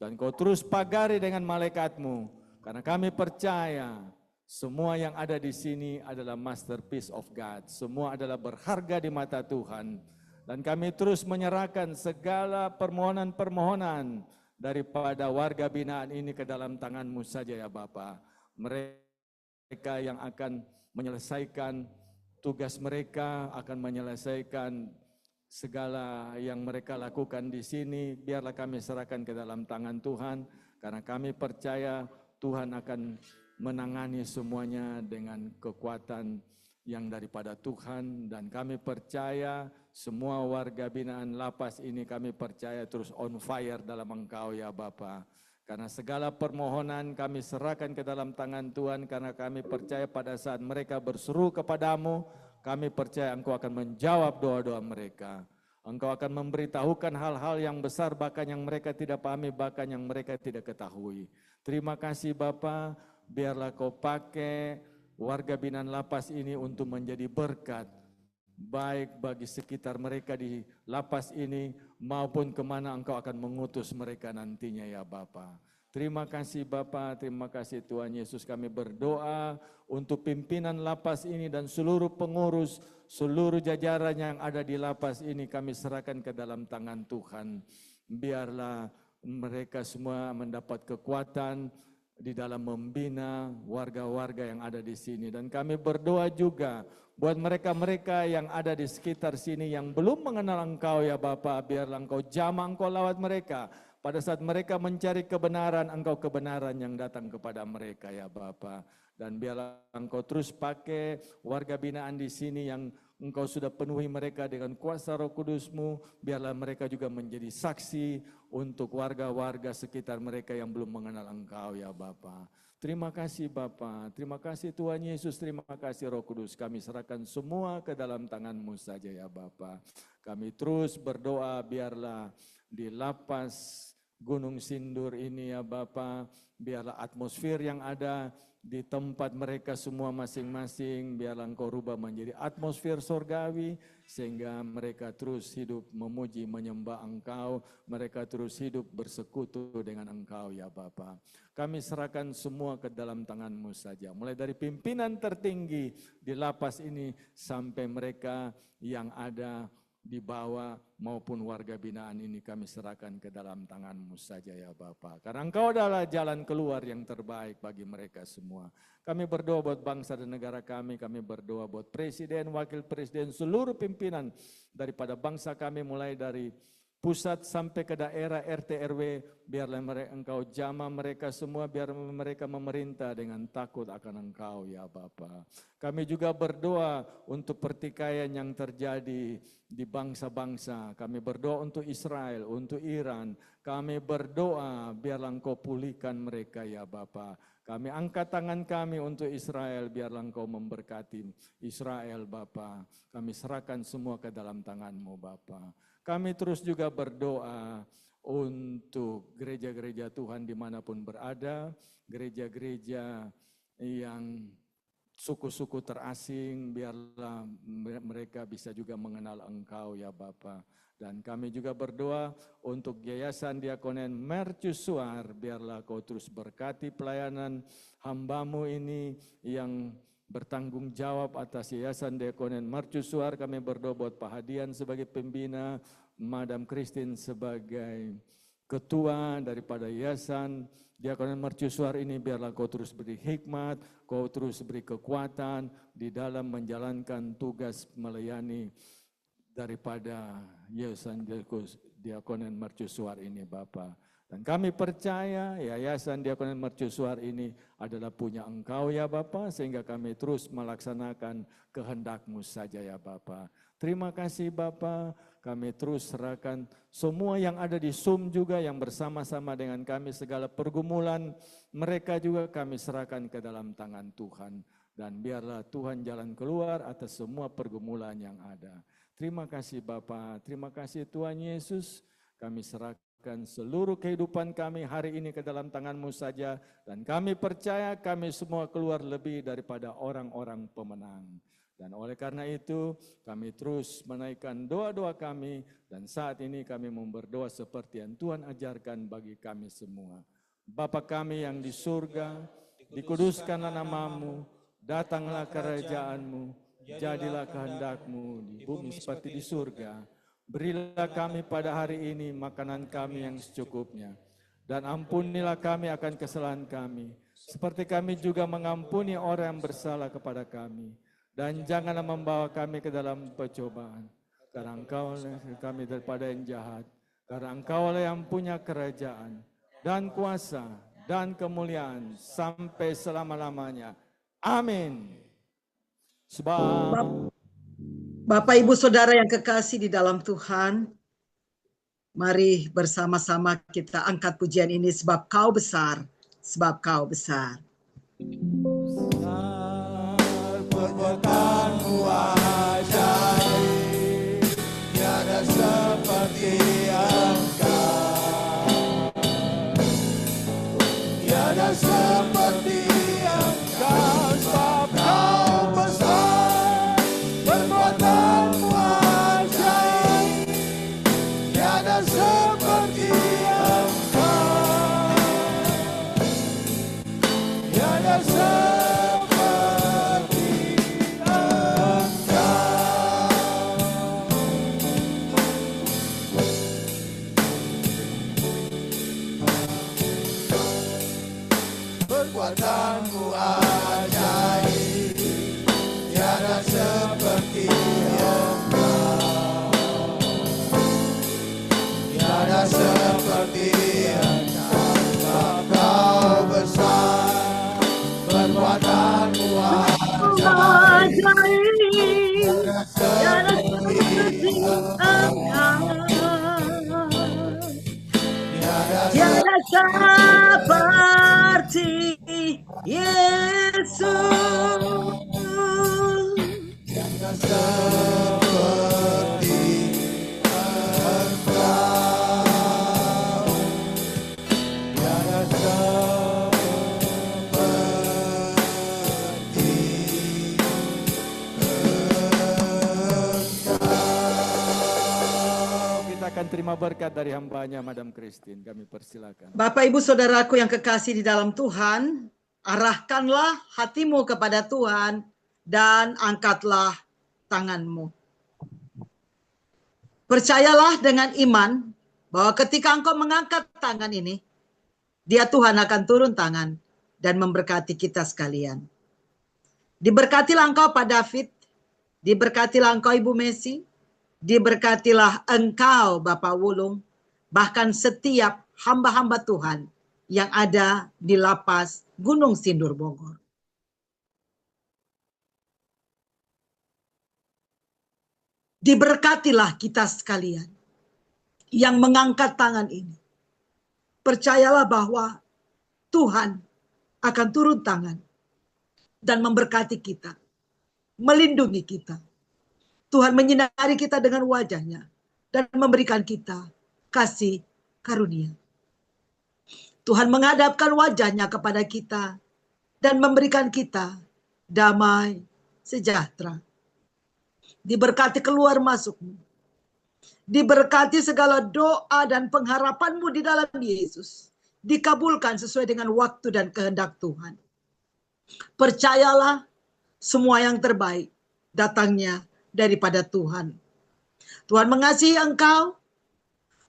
Dan Kau terus pagari dengan malaikat-Mu, karena kami percaya semua yang ada di sini adalah masterpiece of God. Semua adalah berharga di mata Tuhan. Dan kami terus menyerahkan segala permohonan-permohonan daripada warga binaan ini ke dalam tangan-Mu saja ya Bapa. Mereka yang akan menyelesaikan tugas mereka, akan menyelesaikan segala yang mereka lakukan di sini, biarlah kami serahkan ke dalam tangan Tuhan, karena kami percaya Tuhan akan menangani semuanya dengan kekuatan yang daripada Tuhan, dan kami percaya semua warga binaan lapas ini kami percaya terus on fire dalam Engkau ya Bapa. Karena segala permohonan kami serahkan ke dalam tangan Tuhan, karena kami percaya pada saat mereka berseru kepadamu, kami percaya Engkau akan menjawab doa-doa mereka. Engkau akan memberitahukan hal-hal yang besar bahkan yang mereka tidak pahami, bahkan yang mereka tidak ketahui. Terima kasih Bapa, biarlah Kau pakai warga binaan lapas ini untuk menjadi berkat, baik bagi sekitar mereka di lapas ini maupun kemana Engkau akan mengutus mereka nantinya ya Bapa. Terima kasih Bapa, terima kasih Tuhan Yesus. Kami berdoa untuk pimpinan lapas ini dan seluruh pengurus, seluruh jajaran yang ada di lapas ini kami serahkan ke dalam tangan Tuhan. Biarlah mereka semua mendapat kekuatan di dalam membina warga-warga yang ada di sini. Dan kami berdoa juga buat mereka-mereka yang ada di sekitar sini yang belum mengenal Engkau ya Bapa, biarlah Engkau jamah, Engkau lawat mereka. Pada saat mereka mencari kebenaran, Engkau kebenaran yang datang kepada mereka ya Bapa. Dan biarlah Engkau terus pakai warga binaan di sini yang Engkau sudah penuhi mereka dengan kuasa Roh Kudus-Mu, biarlah mereka juga menjadi saksi untuk warga-warga sekitar mereka yang belum mengenal Engkau ya Bapa. Terima kasih Bapa, terima kasih Tuhan Yesus, terima kasih Roh Kudus. Kami serahkan semua ke dalam tangan-Mu saja ya Bapa. Kami terus berdoa biarlah di lapas Gunung Sindur ini ya Bapa, biarlah atmosfer yang ada di tempat mereka semua masing-masing, biarlah Engkau rubah menjadi atmosfer surgawi, sehingga mereka terus hidup memuji, menyembah Engkau, mereka terus hidup bersekutu dengan Engkau ya Bapa. Kami serahkan semua ke dalam tangan-Mu saja, mulai dari pimpinan tertinggi di lapas ini sampai mereka yang ada di bawah maupun warga binaan ini kami serahkan ke dalam tangan-Mu saja ya Bapa. Karena Engkau adalah jalan keluar yang terbaik bagi mereka semua. Kami berdoa buat bangsa dan negara kami berdoa buat presiden, wakil presiden, seluruh pimpinan daripada bangsa kami mulai dari pusat sampai ke daerah RT RW, biarlah Engkau jamah mereka semua, biar mereka memerintah dengan takut akan Engkau ya Bapa. Kami juga berdoa untuk pertikaian yang terjadi di bangsa-bangsa. Kami berdoa untuk Israel, untuk Iran. Kami berdoa biarlah Engkau pulihkan mereka ya Bapa. Kami angkat tangan kami untuk Israel, biarlah Engkau memberkati Israel Bapa. Kami serahkan semua ke dalam tangan-Mu Bapa. Kami terus juga berdoa untuk gereja-gereja Tuhan dimanapun berada, gereja-gereja yang suku-suku terasing, biarlah mereka bisa juga mengenal Engkau ya Bapa. Dan kami juga berdoa untuk Yayasan Diakonen Mercusuar, biarlah Kau terus berkati pelayanan hamba-Mu ini yang bertanggung jawab atas Yayasan Diakonen Mercusuar. Kami berdoa buat Pak Hadian sebagai pembina, Madam Christine sebagai ketua daripada Yayasan Diakonen Mercusuar ini, biarlah Kau terus beri hikmat, Kau terus beri kekuatan di dalam menjalankan tugas melayani daripada Yayasan Diakonen Mercusuar ini Bapa. Dan kami percaya Yayasan Diakonen Mercusuar ini adalah punya Engkau ya Bapa, sehingga kami terus melaksanakan kehendak-Mu saja ya Bapa. Terima kasih Bapa, kami terus serahkan semua yang ada di Zoom juga yang bersama-sama dengan kami, segala pergumulan mereka juga kami serahkan ke dalam tangan Tuhan. Dan biarlah Tuhan jalan keluar atas semua pergumulan yang ada. Terima kasih Bapa, terima kasih Tuhan Yesus, kami serahkan seluruh kehidupan kami hari ini ke dalam tangan-Mu saja, dan kami percaya kami semua keluar lebih daripada orang-orang pemenang. Dan oleh karena itu kami terus menaikkan doa-doa kami, dan saat ini kami berdoa seperti yang Tuhan ajarkan bagi kami semua. Bapa kami yang di surga, dikuduskanlah nama-Mu, datanglah kerajaan-Mu, jadilah kehendak-Mu di bumi seperti di surga. Berilah kami pada hari ini makanan kami yang secukupnya, dan ampunilah kami akan kesalahan kami, seperti kami juga mengampuni orang yang bersalah kepada kami. Dan janganlah membawa kami ke dalam pencobaan, karena Engkau-lah kami daripada yang jahat, karena Engkau-lah yang punya kerajaan, dan kuasa, dan kemuliaan sampai selama-lamanya. Amin. Sebab Bapak, Ibu, Saudara yang kekasih di dalam Tuhan, mari bersama-sama kita angkat pujian ini, sebab Kau besar, sebab Kau besar. Perbuatanmu ajaib, tiada seperti Engkau, tiada seperti Engkau, sebab Kau besar. Perbuatanmu ajaib, tiada seperti Engkau, tiada seperti perbuatanmu ajaib, tiada seperti Engkau, tiada seperti Engkau, sebab Kau besar. Perbuatanmu ajaib, tiada seperti Engkau, Tiada seperti Yesus. tiada seperti Engkau, tiada seperti Engkau. kita akan terima berkat dari hambanya Madam Christine. Kami persilakan. Bapak, Ibu, Saudaraku yang kekasih di dalam Tuhan, arahkanlah hatimu kepada Tuhan dan angkatlah tanganmu. Percayalah dengan iman bahwa ketika engkau mengangkat tangan ini, Dia Tuhan akan turun tangan dan memberkati kita sekalian. Diberkatilah engkau Pak David, diberkatilah engkau Ibu Messi, diberkatilah engkau Bapak Wulung, bahkan setiap hamba-hamba Tuhan yang ada di lapas Gunung Sindur Bogor. Diberkatilah kita sekalian yang mengangkat tangan ini. Percayalah bahwa Tuhan akan turun tangan dan memberkati kita, melindungi kita. Tuhan menyinari kita dengan wajahnya dan memberikan kita kasih karunia. Tuhan menghadapkan wajahnya kepada kita dan memberikan kita damai sejahtera. Diberkati keluar masukmu. Diberkati segala doa dan pengharapanmu di dalam Yesus. Dikabulkan sesuai dengan waktu dan kehendak Tuhan. Percayalah, semua yang terbaik datangnya daripada Tuhan. Tuhan mengasihi engkau.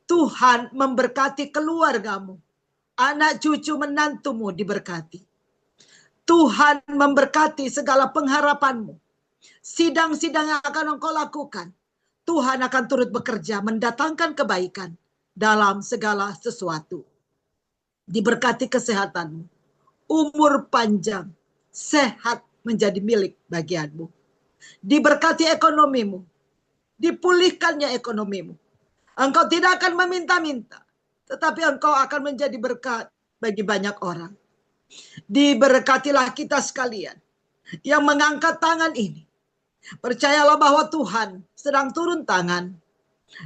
Tuhan memberkati keluargamu. Anak cucu menantumu diberkati. Tuhan memberkati segala pengharapanmu. Sidang-sidang yang akan engkau lakukan, Tuhan akan turut bekerja mendatangkan kebaikan dalam segala sesuatu. Diberkati kesehatanmu, umur panjang, sehat menjadi milik bagianmu. Diberkati ekonomimu, dipulihkannya ekonomimu. Engkau tidak akan meminta-minta, tetapi engkau akan menjadi berkat bagi banyak orang. Diberkatilah kita sekalian yang mengangkat tangan ini. Percayalah bahwa Tuhan sedang turun tangan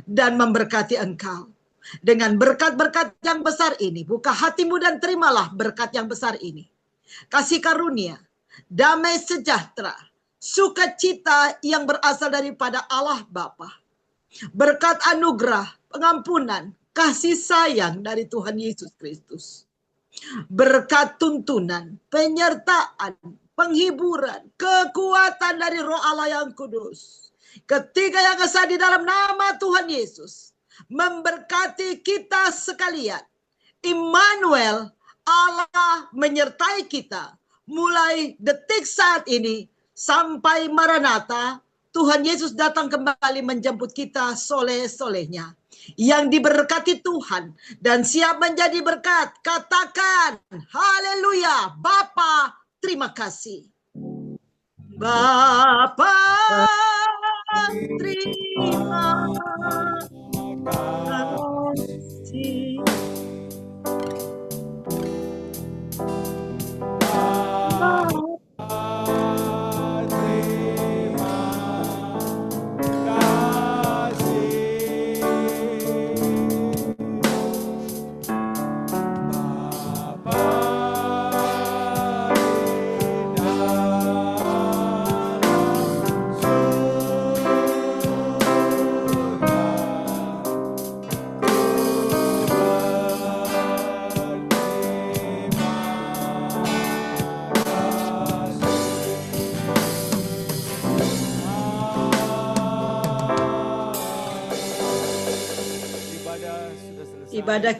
dan memberkati engkau. Dengan berkat-berkat yang besar ini, buka hatimu dan terimalah berkat yang besar ini. Kasih karunia, damai sejahtera, sukacita yang berasal daripada Allah Bapa. Berkat anugerah, pengampunan, kasih sayang dari Tuhan Yesus Kristus. Berkat tuntunan, penyertaan, penghiburan, kekuatan dari Roh Allah yang kudus. Ketiga yang esa di dalam nama Tuhan Yesus memberkati kita sekalian. Immanuel, Allah menyertai kita mulai detik saat ini sampai Maranatha. Tuhan Yesus datang kembali menjemput kita soleh-solehnya. Yang diberkati Tuhan dan siap menjadi berkat. Katakan, haleluya, Bapa, terima kasih. Bapa, terima kasih. Ibadah